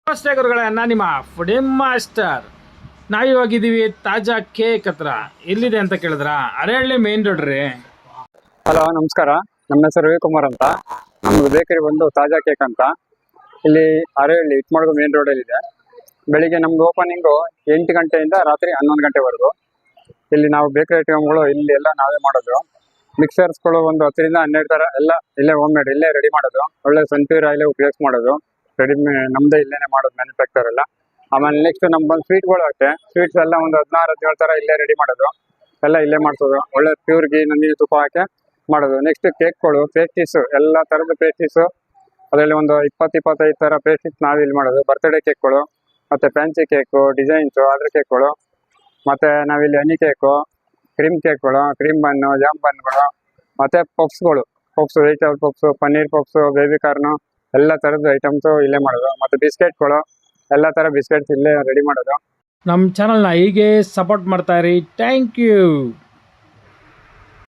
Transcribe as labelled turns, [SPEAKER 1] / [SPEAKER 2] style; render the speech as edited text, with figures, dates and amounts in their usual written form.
[SPEAKER 1] ನಮಸ್ತೆ ಗುರುಗಳೇ, ನಾನು ನಿಮ್ಮ ಫುಡಿಂಗ್ ಮಾಸ್ಟರ್. ನಾವಿವಾಗಿದ್ದೀವಿ ತಾಜಾ ಕೇಕ್ ಹತ್ರ. ಎಲ್ಲಿದೆ ಅಂತ ಕೇಳಿದ್ರ, ಅರಹಳ್ಳಿ ಮೇನ್ ರೋಡ್ ರೀ.
[SPEAKER 2] ಹಲೋ, ನಮಸ್ಕಾರ. ನಮ್ಮ ಹೆಸರು ರವಿಕುಮಾರ್ ಅಂತ. ನಮ್ದು ಬೇಕರಿ ಬಂದು ತಾಜಾ ಕೇಕ್ ಅಂತ. ಇಲ್ಲಿ ಅರಹಳ್ಳಿ ಇಟ್ಮಾಡ್ಗು ಮೇನ್ ರೋಡಲ್ಲಿ ಇದೆ. ಬೆಳಿಗ್ಗೆ ನಮ್ದು ಓಪನಿಂಗು 8 ಗಂಟೆಯಿಂದ ರಾತ್ರಿ 11 ಗಂಟೆವರೆಗೂ. ಇಲ್ಲಿ ನಾವು ಬೇಕರಿ ಐಟಮ್ಗಳು ಇಲ್ಲಿ ಎಲ್ಲ ನಾವೇ ಮಾಡೋದು. ಮಿಕ್ಸರ್ಸ್ಗಳು ಒಂದು 10 ರಿಂದ 12 ಥರ ಎಲ್ಲ ಇಲ್ಲೇ ಹೋಮ್ ಮೇಡ್ ಇಲ್ಲೇ ರೆಡಿ ಮಾಡೋದು. ಒಳ್ಳೆ ಸನ್ಪ್ಯೂರ್ ಆಯಿಲ್ ಉಪಯೋಗಿಸಿ ಮಾಡೋದು. ರೆಡಿ ನಮ್ದೇ ಇಲ್ಲೇನೆ ಮಾಡೋದು, ಮ್ಯಾನುಫ್ಯಾಕ್ಚರ್ ಎಲ್ಲ. ಆಮೇಲೆ ನೆಕ್ಸ್ಟ್ ನಮ್ಮ ಬಂದು ಸ್ವೀಟ್ಗಳು ಅಷ್ಟೇ. ಸ್ವೀಟ್ಸ್ ಎಲ್ಲ ಒಂದು 16-17 ಥರ ಇಲ್ಲೇ ರೆಡಿ ಮಾಡೋದು. ಎಲ್ಲ ಇಲ್ಲೇ ಮಾಡಿಸೋದು. ಒಳ್ಳೆ ಪ್ಯೂರ್ ಘೀ, ನಂದಿನಿ ತುಪ್ಪ ಹಾಕಿ ಮಾಡೋದು. ನೆಕ್ಸ್ಟ್ ಕೇಕ್ಗಳು, ಪೇಸ್ಟ್ರೀಸು, ಎಲ್ಲ ಥರದ ಪೇಸ್ಟ್ರೀಸು. ಅದರಲ್ಲಿ ಒಂದು 20-25 ಥರ ಪೇಸ್ಟ್ರೀಸ್ ನಾವೇ ಇಲ್ಲಿ ಮಾಡೋದು. ಬರ್ತ್ಡೇ ಕೇಕ್ಗಳು, ಮತ್ತು ಫ್ಯಾನ್ಸಿ ಕೇಕು, ಡಿಸೈನ್ಸು, ಆರ್ಡರ್ ಕೇಕ್ಗಳು, ಮತ್ತು ನಾವಿಲ್ಲಿ ಹನಿ ಕೇಕು, ಕ್ರೀಮ್ ಕೇಕ್ಗಳು, ಕ್ರೀಮ್ ಬನ್ನು, ಜಾಮ್ ಬನ್ಗಳು, ಮತ್ತು ಪಫ್ಸ್ಗಳು, vegetable puffs, paneer puffs, baby corn, ಎಲ್ಲ ಥರದ ಐಟಮ್ಸು ಇಲ್ಲೇ ಮಾಡೋದು. ಮತ್ತು ಬಿಸ್ಕೆಟ್ಗಳು, ಎಲ್ಲ ಥರ ಬಿಸ್ಕೆಟ್ಸ್ ಇಲ್ಲೇ ರೆಡಿ ಮಾಡೋದು.
[SPEAKER 1] ನಮ್ಮ ಚಾನಲ್ನ ಹೀಗೆ ಸಪೋರ್ಟ್ ಮಾಡ್ತಾ ಇರಿ. Thank you.